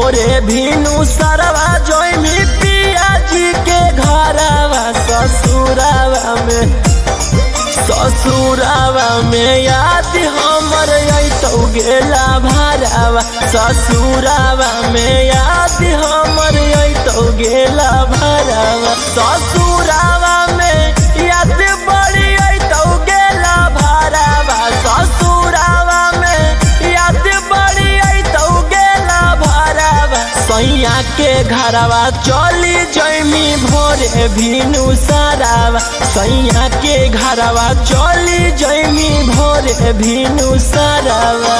भोरे भीनु सरवा जोइमी पिया जी के घरवा ससुरावा में याद हमर अइतौ गेला भरावा ससुरावा में याद हमर अइतौ गेला भरावा ससुरावा में याद बड़ी अइतौ गेला भरावा ससुरावा में याद बड़ी अइतौ गेला भरावा सैया के घरवा चली जइमी भोरे भीनु सरावा सैया के घरवा चली जइमी भोरे भीनु सरावा।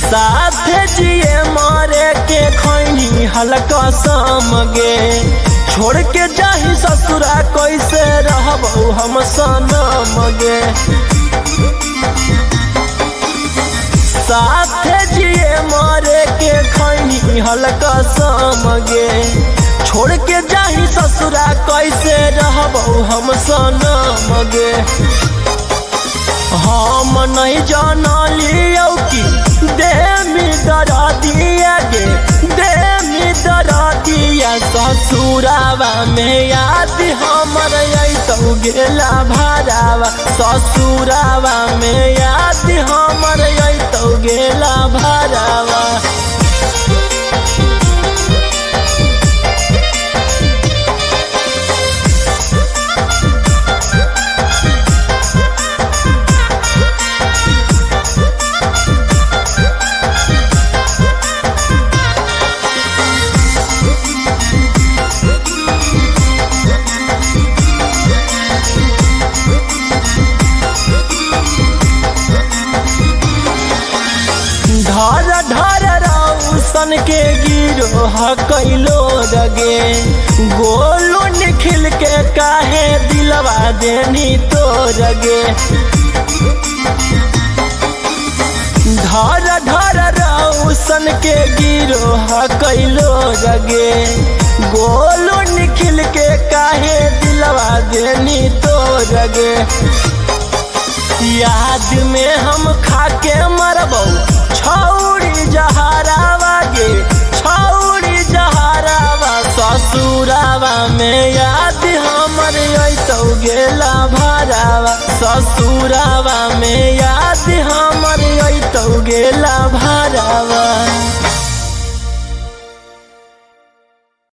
साथ जिए मारे के खैनी हल्का समगे छोड़ के जाही ससुरा कैसे रहबौ हम सनमगे साथ जिए मारे के खैनी हल्का समगे छोड़ के जाही ससुरा कैसे रहबौ हम सनमगे हम नहीं जानलियौ कि देमी दरा दिया गे देमी दरा दिया ससुरावा में याद हमर अइतौ गेला भरावा ससुरावा में याद हमर अइतौ गेला भरावा। ढर रौशन के गिरोह कैलो रगे गोलू निखिल के काहे दिलवा देनी तो रगे ढर रौशन के गिरोह कैलो रगे गोलू निखिल के काहे दिलवा देनी तो रगे याद में हम खाके मरबौ छौड़ी जहरावा गे छौड़ी जहरावा ससुरावा में याद हमर अइतौ गेला भरावा ससुरावा में याद हमर अइतौ गेला भरावा।